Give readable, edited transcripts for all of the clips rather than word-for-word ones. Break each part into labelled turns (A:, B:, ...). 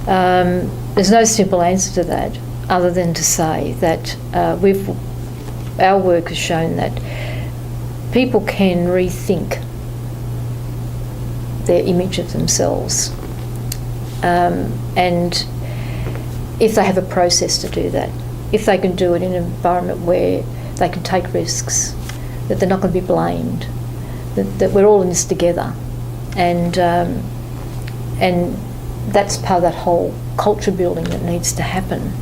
A: There's no simple answer to that other than to say that our work has shown that people can rethink their image of themselves, and if they have a process to do that, if they can do it in an environment where they can take risks, that they're not going to be blamed, that we're all in this together, and that's part of that whole culture building that needs to happen.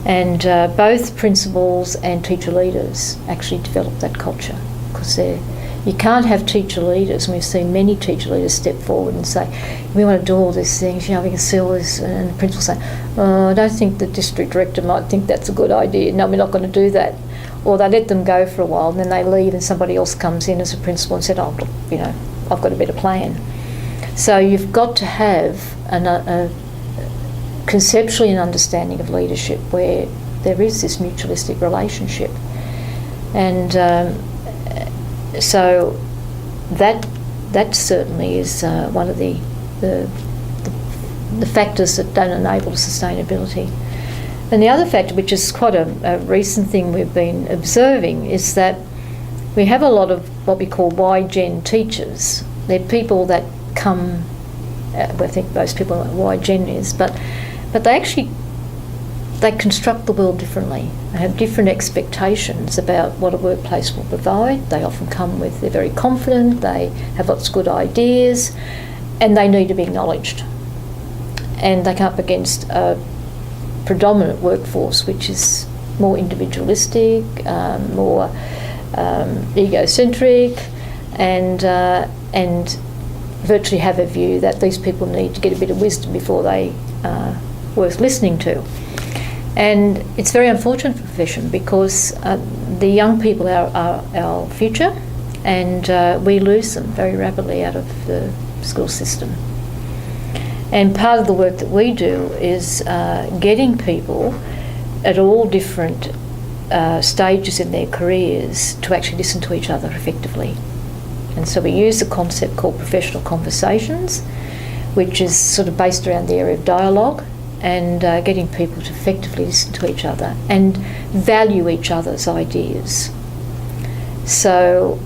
A: And both principals and teacher leaders actually develop that culture, because you can't have teacher leaders, and we've seen many teacher leaders step forward and say, we want to do all these things, we can see all this, and the principal say, oh, I don't think the district director might think that's a good idea, no, we're not going to do that. Or they let them go for a while and then they leave and somebody else comes in as a principal and said, oh, look, I've got a better plan. So you've got to have conceptually an understanding of leadership where there is this mutualistic relationship. And so that certainly is one of the factors that don't enable sustainability. And the other factor, which is quite a recent thing we've been observing, is that we have a lot of what we call Y-Gen teachers. They're people that come, I think most people know what Y-Gen is, but they construct the world differently. They have different expectations about what a workplace will provide. They often come with, they're very confident, they have lots of good ideas, and they need to be acknowledged. And they come up against a predominant workforce which is more individualistic, more egocentric, and virtually have a view that these people need to get a bit of wisdom before they are worth listening to. And it's very unfortunate for the profession, because the young people are our future, and we lose them very rapidly out of the school system. And part of the work that we do is getting people at all different stages in their careers to actually listen to each other effectively. And so we use a concept called professional conversations, which is sort of based around the area of dialogue, and getting people to effectively listen to each other and value each other's ideas. So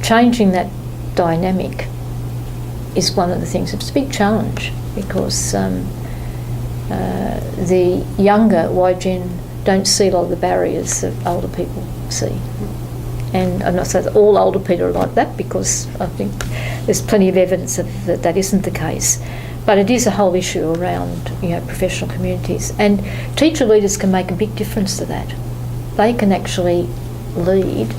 A: changing that dynamic is one of the things. It's a big challenge, because the younger Y-Gen don't see a lot of the barriers that older people see. And I'm not saying that all older people are like that, because I think there's plenty of evidence that that isn't the case. But it is a whole issue around professional communities, and teacher leaders can make a big difference to that. They can actually lead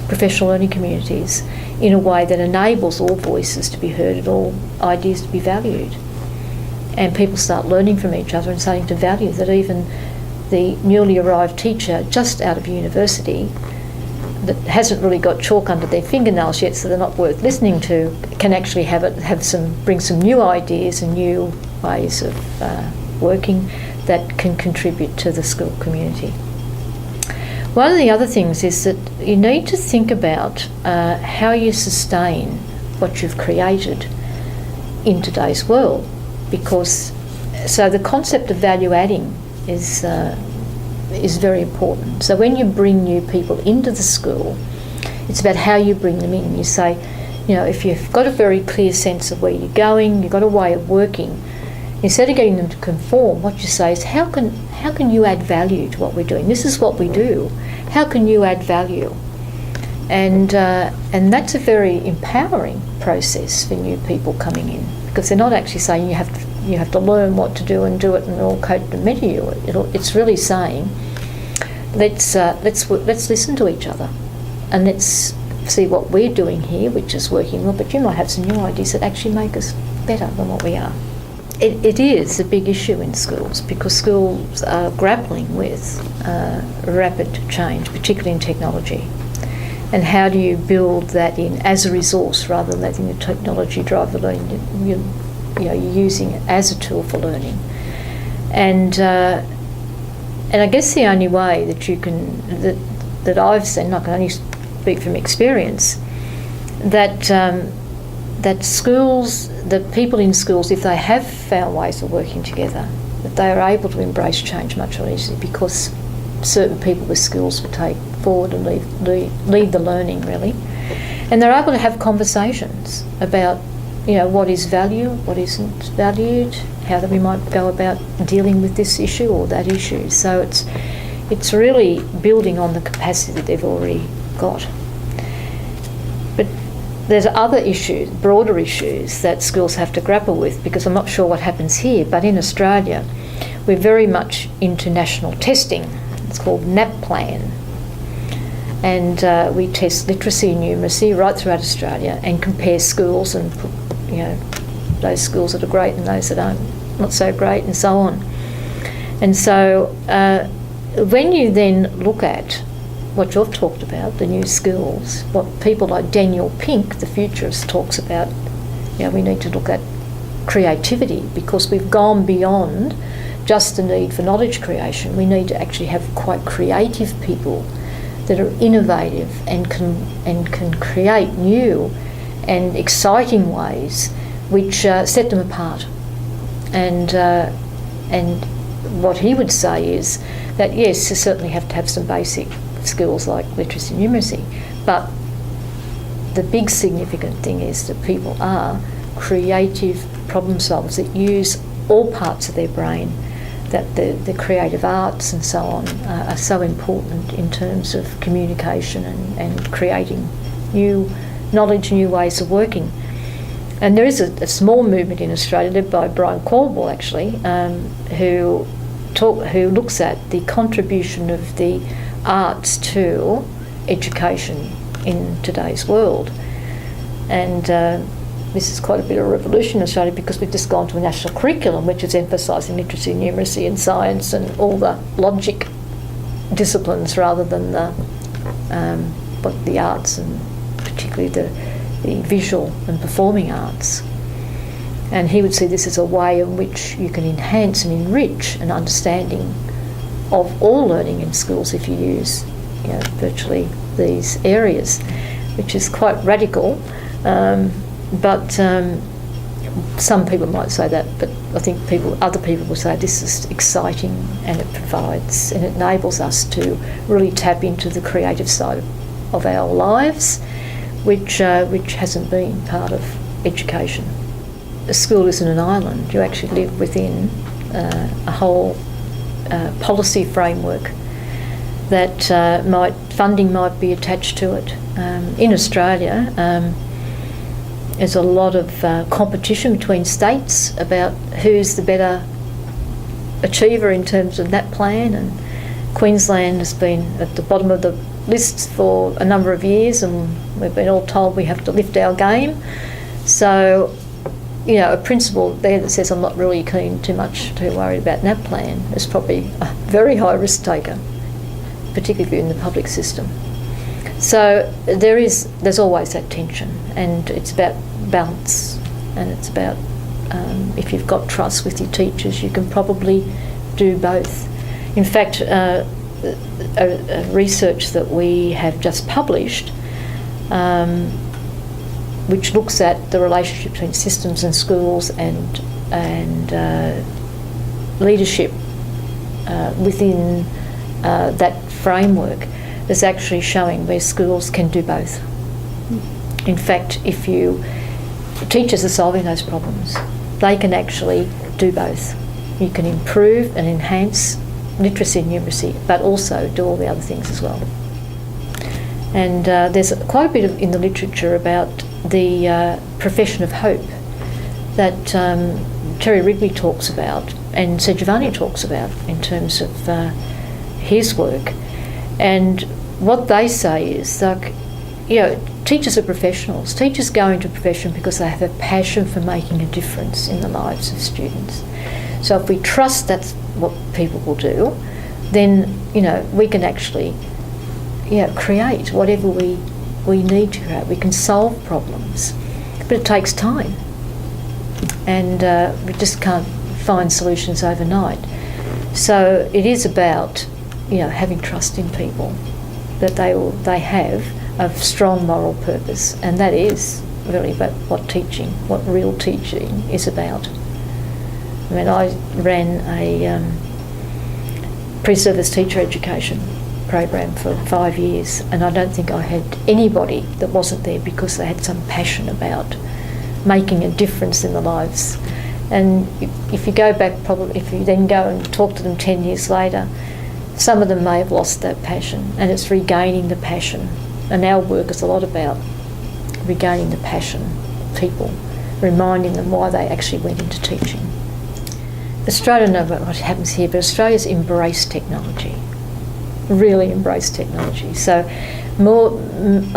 A: professional learning communities in a way that enables all voices to be heard and all ideas to be valued. And people start learning from each other and starting to value that even the newly arrived teacher just out of university that hasn't really got chalk under their fingernails yet, so they're not worth listening to, can actually bring some new ideas and new ways of working that can contribute to the school community. One of the other things is that you need to think about how you sustain what you've created in today's world, because so the concept of value adding is very important. So when you bring new people into the school, it's about how you bring them in. You say, if you've got a very clear sense of where you're going, you've got a way of working, instead of getting them to conform, what you say is, how can you add value to what we're doing? This is what we do. How can you add value? And that's a very empowering process for new people coming in, because they're not actually saying you have to learn what to do and do it and all code and measure you. It's really saying, let's listen to each other, and let's see what we're doing here, which is working well, but you might have some new ideas that actually make us better than what we are. It is a big issue in schools, because schools are grappling with rapid change, particularly in technology. And how do you build that in as a resource rather than letting the technology drive the learning? You're using it as a tool for learning. And I guess the only way that you can, that I've seen, I can only speak from experience, that that schools, the people in schools, if they have found ways of working together, that they are able to embrace change much more easily, because certain people with skills will take forward and lead the learning, really. And they're able to have conversations about, what is valued, what isn't valued, how that we might go about dealing with this issue or that issue. So it's really building on the capacity that they've already got. But there's other issues, broader issues, that schools have to grapple with, because I'm not sure what happens here, but in Australia we're very much into national testing. It's called NAPLAN. And we test literacy and numeracy right throughout Australia and compare schools and put, those schools that are great and those that aren't not so great and so on. And so when you then look at what you've talked about, the new skills, what people like Daniel Pink, the futurist, talks about, we need to look at creativity, because we've gone beyond just the need for knowledge creation. We need to actually have quite creative people that are innovative and can create new and exciting ways which set them apart. And what he would say is that yes, you certainly have to have some basic skills like literacy and numeracy, but the big significant thing is that people are creative problem solvers that use all parts of their brain, that the creative arts and so on are so important in terms of communication and creating new knowledge, new ways of working. And there is a small movement in Australia led by Brian Caldwell, actually, who looks at the contribution of the arts to education in today's world. And this is quite a bit of a revolution in Australia, because we've just gone to a national curriculum which is emphasising literacy, numeracy and science and all the logic disciplines rather than the arts, and particularly the visual and performing arts. And he would see this as a way in which you can enhance and enrich an understanding of all learning in schools if you use virtually these areas, which is quite radical. But some people might say that, but I think other people will say this is exciting, and it provides and it enables us to really tap into the creative side of our lives, which hasn't been part of education. A school isn't an island. You actually live within a whole policy framework that funding might be attached to it. In Australia, there's a lot of competition between states about who's the better achiever in terms of that plan, and Queensland has been at the bottom of the list for a number of years, and we've been all told we have to lift our game. So, a principal there that says I'm not really too worried about NAPLAN is probably a very high risk taker, particularly in the public system. So there's always that tension, and it's about balance, and it's about if you've got trust with your teachers, you can probably do both. In fact, research that we have just published, which looks at the relationship between systems and schools and leadership within that framework, is actually showing where schools can do both. In fact, if teachers are solving those problems, they can actually do both. You can improve and enhance literacy and numeracy, but also do all the other things as well. And there's quite a bit in the literature about the profession of hope that Terry Wrigley talks about and Sir Giovanni talks about in terms of his work. And what they say is, teachers are professionals. Teachers go into a profession because they have a passion for making a difference in the lives of students. So if we trust that's what people will do, then we can actually create whatever we need to create. We can solve problems, but it takes time, and we just can't find solutions overnight. So it is about having trust in people, that they have a strong moral purpose, and that is really about what real teaching is about. I mean, I ran a pre-service teacher education program for 5 years, and I don't think I had anybody that wasn't there because they had some passion about making a difference in the lives. And if you go back, probably if you then go and talk to them 10 years later, some of them may have lost that passion, and it's regaining the passion. And our work is a lot about regaining the passion of people, reminding them why they actually went into teaching. Australia, I don't know what happens here, but Australia's embraced technology, really embraced technology. So a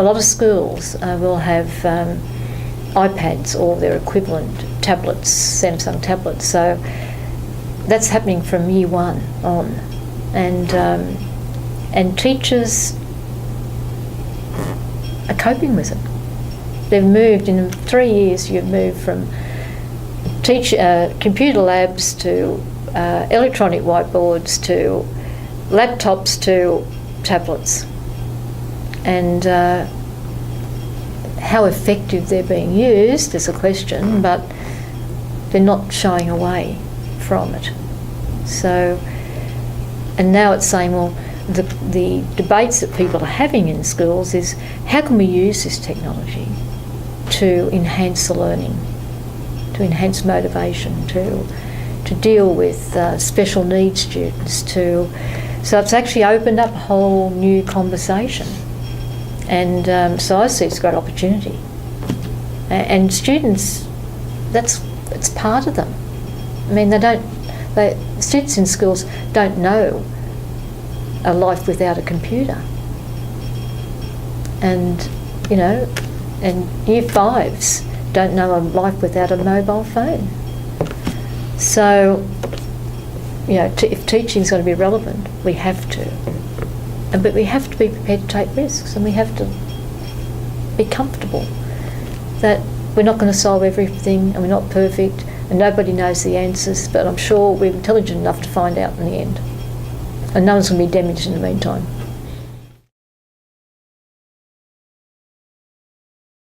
A: lot of schools will have iPads or their equivalent tablets, Samsung tablets. So that's happening from year one on. And teachers are coping with it. They've moved, in 3 years you've moved from computer labs to electronic whiteboards to laptops to tablets. And how effective they're being used is a question, but they're not shying away from it. So, and now it's saying, well, the debates that people are having in schools is how can we use this technology to enhance the learning, to enhance motivation, to deal with special needs students, so it's actually opened up a whole new conversation. And so I see it's a great opportunity. And students, it's part of them. I mean, students in schools don't know a life without a computer. And, and year fives don't know a life without a mobile phone. So, if teaching's going to be relevant, we have to. But we have to be prepared to take risks, and we have to be comfortable that we're not going to solve everything, and we're not perfect, and nobody knows the answers, but I'm sure we're intelligent enough to find out in the end. And no one's going to be damaged in the meantime.